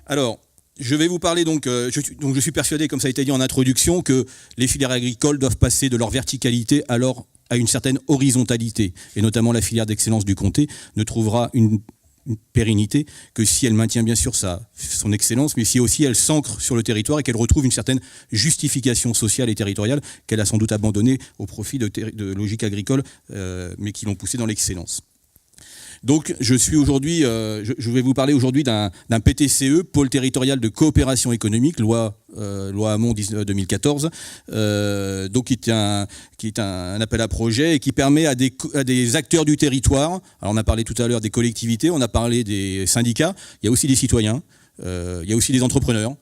Alors, je vais vous parler donc je suis persuadé, comme ça a été dit en introduction, que les filières agricoles doivent passer de leur verticalité à une certaine horizontalité. Et notamment la filière d'excellence du comté ne trouvera une pérennité que si elle maintient bien sûr son excellence, mais si aussi elle s'ancre sur le territoire et qu'elle retrouve une certaine justification sociale et territoriale qu'elle a sans doute abandonnée au profit de logiques agricoles, mais qui l'ont poussée dans l'excellence. Donc je vais vous parler aujourd'hui d'un PTCE, pôle territorial de coopération économique, loi Hamon 2014, donc qui est un appel à projet et qui permet à des acteurs du territoire, alors on a parlé tout à l'heure des collectivités, on a parlé des syndicats, il y a aussi des citoyens, il y a aussi des entrepreneurs,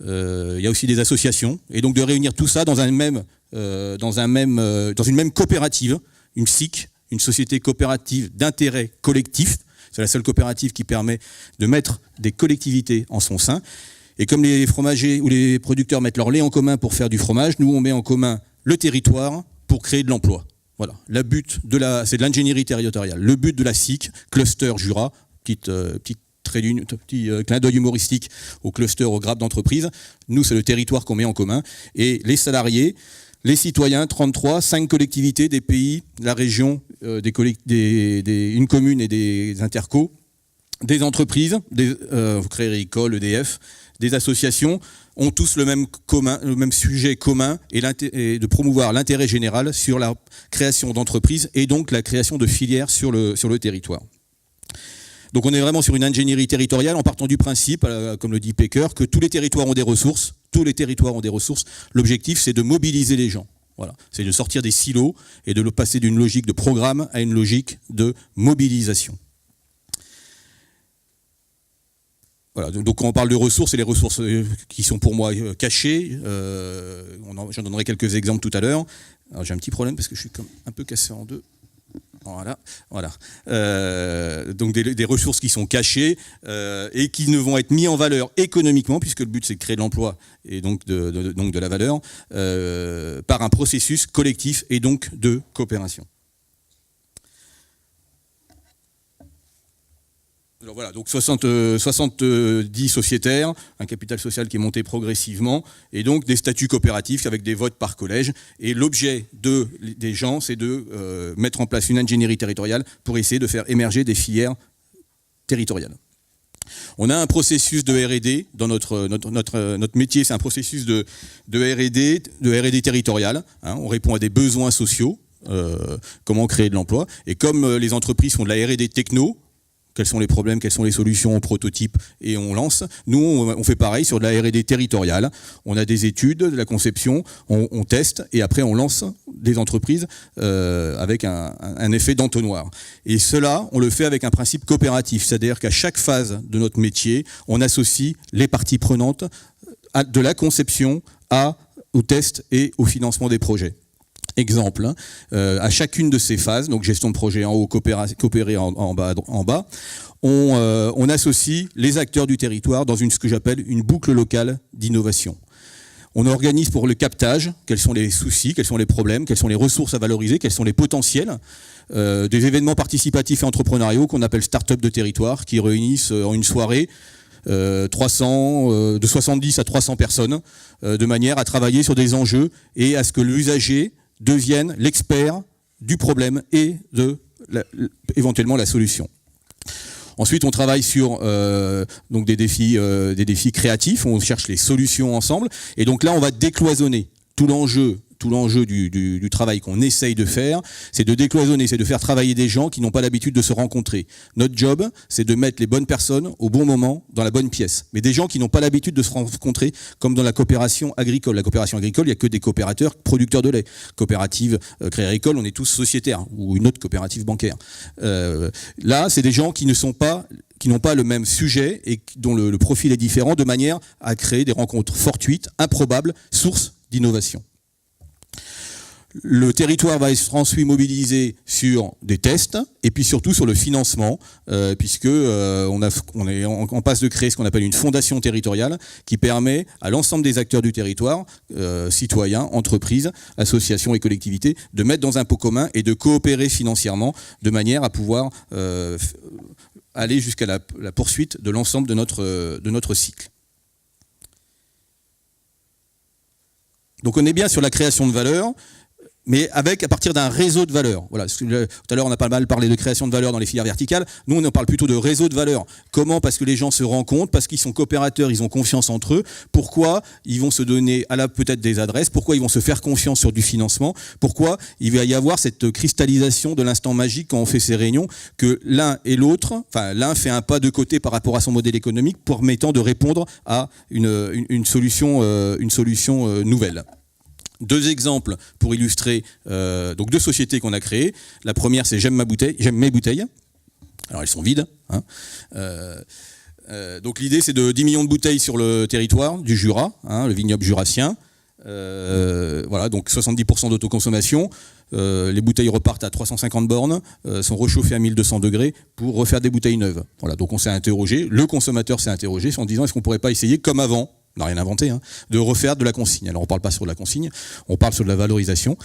il y a aussi des associations, et donc de réunir tout ça dans une même coopérative, une SIC, une société coopérative d'intérêt collectif. C'est la seule coopérative qui permet de mettre des collectivités en son sein. Et comme les fromagers ou les producteurs mettent leur lait en commun pour faire du fromage, nous on met en commun le territoire pour créer de l'emploi. Voilà. C'est de l'ingénierie territoriale. Le but de la SIC, Cluster Jura, petit clin d'œil humoristique au cluster, au grappe d'entreprise. Nous, c'est le territoire qu'on met en commun. Et les salariés, les citoyens, 33, 5 collectivités, des pays, la région, une commune et des intercos, des entreprises, Crédit Agricole, EDF, des associations, ont tous le même sujet commun et de promouvoir l'intérêt général sur la création d'entreprises et donc la création de filières sur le territoire. Donc on est vraiment sur une ingénierie territoriale en partant du principe, comme le dit Pecker, que tous les territoires ont des ressources. L'objectif, c'est de mobiliser les gens. Voilà. C'est de sortir des silos et de passer d'une logique de programme à une logique de mobilisation. Voilà. Donc quand on parle de ressources, c'est les ressources qui sont pour moi cachées. J'en donnerai quelques exemples tout à l'heure. Alors j'ai un petit problème parce que je suis un peu cassé en deux. Voilà. Donc des ressources qui sont cachées et qui ne vont être mises en valeur économiquement, puisque le but c'est de créer de l'emploi et donc de la valeur, par un processus collectif et donc de coopération. Alors voilà, donc 70 sociétaires, un capital social qui est monté progressivement, et donc des statuts coopératifs avec des votes par collège. Et l'objet des gens, c'est de mettre en place une ingénierie territoriale pour essayer de faire émerger des filières territoriales. On a un processus de R&D dans notre métier, c'est un processus de R&D territorial. Hein, on répond à des besoins sociaux, comment créer de l'emploi. Et comme les entreprises font de la R&D techno, quels sont les problèmes, quelles sont les solutions, on prototype et on lance. Nous, on fait pareil sur de la R&D territoriale. On a des études, de la conception, on teste et après on lance des entreprises avec un effet d'entonnoir. Et cela, on le fait avec un principe coopératif, c'est-à-dire qu'à chaque phase de notre métier, on associe les parties prenantes de la conception au test et au financement des projets. Exemple, à chacune de ces phases, donc gestion de projet en haut, coopérer en bas, on associe les acteurs du territoire dans ce que j'appelle une boucle locale d'innovation. On organise pour le captage, quels sont les soucis, quels sont les problèmes, quelles sont les ressources à valoriser, quels sont les potentiels, des événements participatifs et entrepreneuriaux qu'on appelle start-up de territoire, qui réunissent en une soirée de 70 à 300 personnes, de manière à travailler sur des enjeux et à ce que l'usager deviennent l'expert du problème et éventuellement la solution. Ensuite, on travaille sur donc des défis créatifs, on cherche les solutions ensemble, et donc là, on va décloisonner tout l'enjeu du travail qu'on essaye de faire, c'est de décloisonner, c'est de faire travailler des gens qui n'ont pas l'habitude de se rencontrer. Notre job, c'est de mettre les bonnes personnes au bon moment dans la bonne pièce. Mais des gens qui n'ont pas l'habitude de se rencontrer, comme dans la coopération agricole. La coopération agricole, il n'y a que des coopérateurs producteurs de lait. Coopérative Crédit Agricole, on est tous sociétaires, ou une autre coopérative bancaire. Là, c'est des gens qui n'ont pas le même sujet et dont le profil est différent, de manière à créer des rencontres fortuites, improbables, sources d'innovation. Le territoire va être ensuite mobilisé sur des tests et puis surtout sur le financement, puisque on est en passe de créer ce qu'on appelle une fondation territoriale qui permet à l'ensemble des acteurs du territoire, citoyens, entreprises, associations et collectivités, de mettre dans un pot commun et de coopérer financièrement de manière à pouvoir aller jusqu'à la poursuite de l'ensemble de notre cycle. Donc on est bien sur la création de valeur, mais à partir d'un réseau de valeurs. Voilà. Tout à l'heure, on a pas mal parlé de création de valeur dans les filières verticales. Nous, on en parle plutôt de réseau de valeurs. Comment ? Parce que les gens se rencontrent, parce qu'ils sont coopérateurs, ils ont confiance entre eux. Pourquoi ils vont se donner peut-être des adresses ? Pourquoi ils vont se faire confiance sur du financement ? Pourquoi il va y avoir cette cristallisation de l'instant magique quand on fait ces réunions, que l'un et l'autre, enfin l'un fait un pas de côté par rapport à son modèle économique, permettant de répondre à une solution nouvelle. Deux exemples pour illustrer donc deux sociétés qu'on a créées. La première, c'est J'aime mes bouteilles. Alors elles sont vides. Hein. Donc l'idée, c'est de 10 millions de bouteilles sur le territoire du Jura, hein, le vignoble jurassien. Voilà, donc 70% d'autoconsommation. Les bouteilles repartent à 350 bornes, sont réchauffées à 1200 degrés pour refaire des bouteilles neuves. Voilà, donc on s'est interrogé, le consommateur s'est interrogé en disant est-ce qu'on pourrait pas essayer comme avant, on n'a rien inventé, hein, de refaire de la consigne. Alors on ne parle pas sur de la consigne, on parle sur de la valorisation.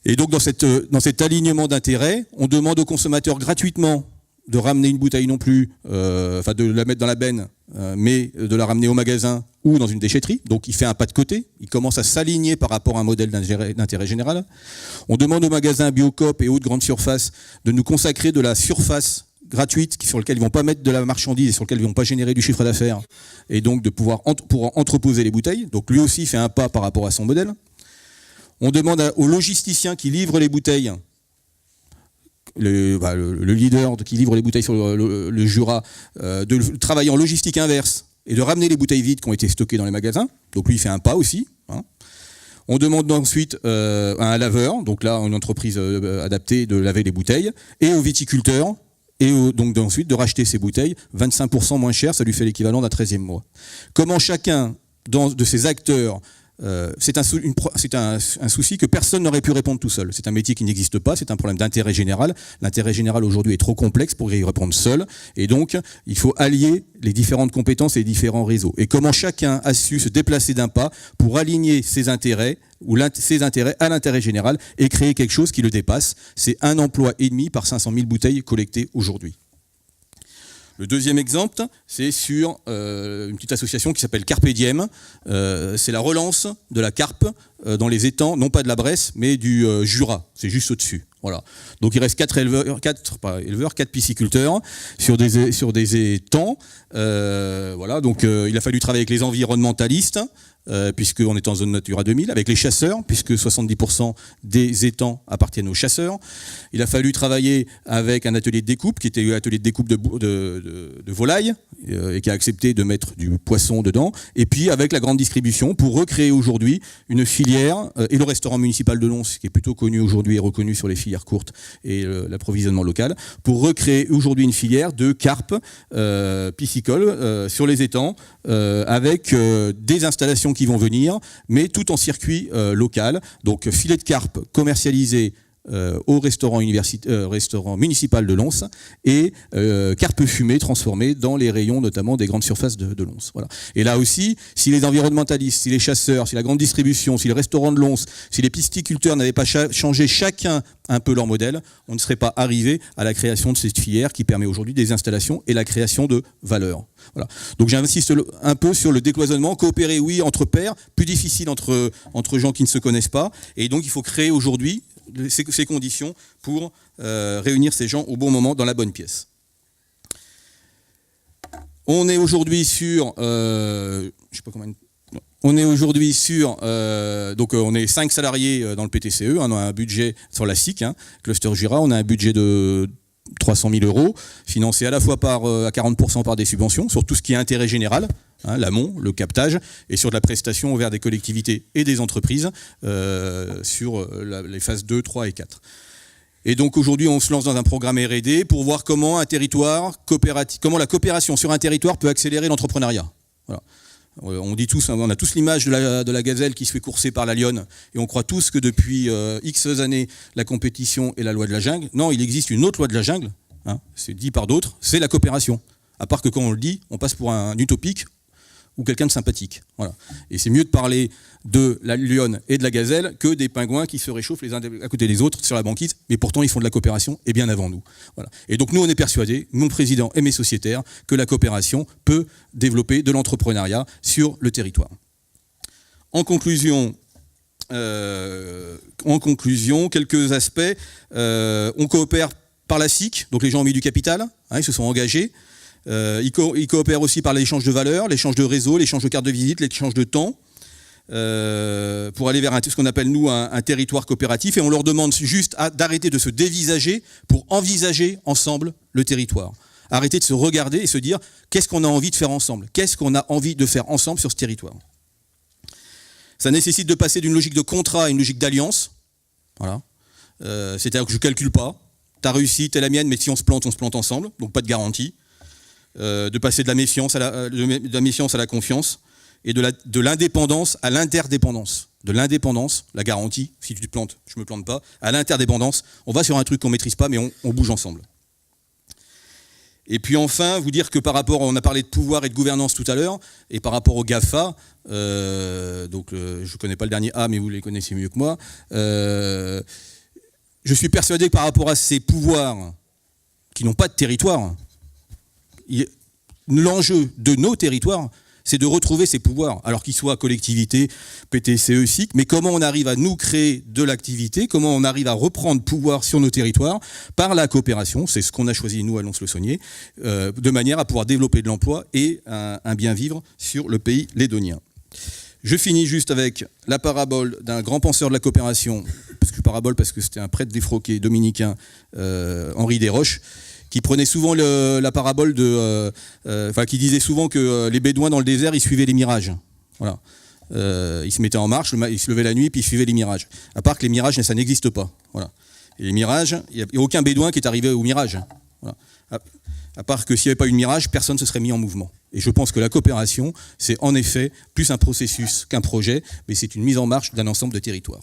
Et donc dans cet alignement d'intérêts, on demande aux consommateurs gratuitement de ramener une bouteille non plus, de la mettre dans la benne, mais de la ramener au magasin ou dans une déchetterie. Donc il fait un pas de côté, il commence à s'aligner par rapport à un modèle d'intérêt général. On demande aux magasins Biocoop et autres grandes surfaces de nous consacrer de la surface gratuite sur lequel ils ne vont pas mettre de la marchandise et sur lequel ils ne vont pas générer du chiffre d'affaires, et donc de pouvoir entreposer les bouteilles. Donc lui aussi fait un pas par rapport à son modèle. On demande aux logisticiens qui livrent les bouteilles, le leader qui livre les bouteilles sur le Jura, de travailler en logistique inverse et de ramener les bouteilles vides qui ont été stockées dans les magasins. Donc lui il fait un pas aussi. Hein. On demande ensuite à un laveur, donc là une entreprise adaptée, de laver les bouteilles, et aux viticulteurs, et donc ensuite de racheter ces bouteilles 25% moins cher, ça lui fait l'équivalent d'un 13e mois. Comment chacun de ces acteurs, c'est un souci que personne n'aurait pu répondre tout seul. C'est un métier qui n'existe pas, c'est un problème d'intérêt général. L'intérêt général aujourd'hui est trop complexe pour y répondre seul, et donc il faut allier les différentes compétences et les différents réseaux. Et comment chacun a su se déplacer d'un pas pour aligner ses intérêts à l'intérêt général et créer quelque chose qui le dépasse. C'est 1,5 emploi par 500 000 bouteilles collectées aujourd'hui. Le deuxième exemple, c'est sur une petite association qui s'appelle Carpe Diem. C'est la relance de la carpe dans les étangs, non pas de la Bresse, mais du Jura. C'est juste au-dessus. Voilà. Donc il reste 4 pisciculteurs sur des étangs. Voilà. Donc il a fallu travailler avec les environnementalistes, puisqu'on est en zone Natura 2000, avec les chasseurs, puisque 70% des étangs appartiennent aux chasseurs. Il a fallu travailler avec un atelier de découpe, qui était l'atelier de découpe de volailles, et qui a accepté de mettre du poisson dedans, et puis avec la grande distribution, pour recréer aujourd'hui une filière, et le restaurant municipal de Lons, qui est plutôt connu aujourd'hui et reconnu sur les filières courtes et l'approvisionnement local, pour recréer aujourd'hui une filière de carpe piscicole sur les étangs, avec des installations qui vont venir, mais tout en circuit local. Donc filet de carpe commercialisé au restaurant municipal de Lons, et carpe fumée transformée dans les rayons notamment des grandes surfaces de Lons. Voilà. Et là aussi, si les environnementalistes, si les chasseurs, si la grande distribution, si les restaurants de Lons, si les pisciculteurs n'avaient pas changé chacun un peu leur modèle, on ne serait pas arrivé à la création de cette filière qui permet aujourd'hui des installations et la création de valeur. Voilà. Donc j'insiste un peu sur le décloisonnement, coopérer oui entre pairs, plus difficile entre gens qui ne se connaissent pas, et donc il faut créer aujourd'hui ces conditions pour réunir ces gens au bon moment dans la bonne pièce. On est aujourd'hui sur, on est 5 salariés dans le PTCE, on a un budget sur la SIC, Cluster Jura, on a un budget de 300 000 €, financé à la fois à 40% par des subventions, sur tout ce qui est intérêt général, l'amont, le captage, et sur de la prestation vers des collectivités et des entreprises sur les phases 2, 3 et 4. Et donc aujourd'hui, on se lance dans un programme R&D pour voir comment comment la coopération sur un territoire peut accélérer l'entrepreneuriat. Voilà. On a tous l'image de la gazelle qui se fait courser par la lionne, et on croit tous que depuis X années, la compétition est la loi de la jungle. Non, il existe une autre loi de la jungle, c'est dit par d'autres, c'est la coopération. À part que quand on le dit, on passe pour un utopique, ou quelqu'un de sympathique. Voilà. Et c'est mieux de parler de la lionne et de la gazelle que des pingouins qui se réchauffent les uns à côté des autres sur la banquise, mais pourtant ils font de la coopération et bien avant nous. Voilà. Et donc nous on est persuadés, mon président et mes sociétaires, que la coopération peut développer de l'entrepreneuriat sur le territoire. En conclusion, quelques aspects. On coopère par la SIC, donc les gens ont mis du capital, ils se sont engagés. Ils coopèrent aussi par l'échange de valeurs, l'échange de réseaux, l'échange de cartes de visite, l'échange de temps, pour aller vers ce qu'on appelle nous un territoire coopératif. Et on leur demande juste d'arrêter de se dévisager pour envisager ensemble le territoire. Arrêter de se regarder et se dire qu'est-ce qu'on a envie de faire ensemble, qu'est-ce qu'on a envie de faire ensemble sur ce territoire. Ça nécessite de passer d'une logique de contrat à une logique d'alliance. Voilà. C'est-à-dire que je ne calcule pas. Ta réussite est la mienne, mais si on se plante ensemble. Donc pas de garantie. De passer de la méfiance à la confiance. Et de l'indépendance à l'interdépendance. De l'indépendance, la garantie, si tu te plantes, je ne me plante pas. À l'interdépendance, on va sur un truc qu'on ne maîtrise pas, mais on bouge ensemble. Et puis enfin, vous dire que par rapport, on a parlé de pouvoir et de gouvernance tout à l'heure, et par rapport au GAFA, je ne connais pas le dernier A, mais vous les connaissez mieux que moi, je suis persuadé que par rapport à ces pouvoirs qui n'ont pas de territoire, l'enjeu de nos territoires, c'est de retrouver ces pouvoirs, alors qu'ils soient collectivités, PTCE, SIC, mais comment on arrive à nous créer de l'activité, comment on arrive à reprendre pouvoir sur nos territoires par la coopération, c'est ce qu'on a choisi nous à Lons-le-Saunier, de manière à pouvoir développer de l'emploi et un bien vivre sur le pays lédonien. Je finis juste avec la parabole d'un grand penseur de la coopération, parce que c'était un prêtre défroqué dominicain, Henri Desroches, qui prenait souvent la parabole qui disait souvent que les Bédouins dans le désert, ils suivaient les mirages. Voilà. Ils se mettaient en marche, ils se levaient la nuit, puis ils suivaient les mirages. À part que les mirages, ça n'existe pas. Voilà. Et les mirages, il n'y a aucun Bédouin qui est arrivé au mirage. Voilà. À part que s'il n'y avait pas eu de mirage, personne ne se serait mis en mouvement. Et je pense que la coopération, c'est en effet plus un processus qu'un projet, mais c'est une mise en marche d'un ensemble de territoires.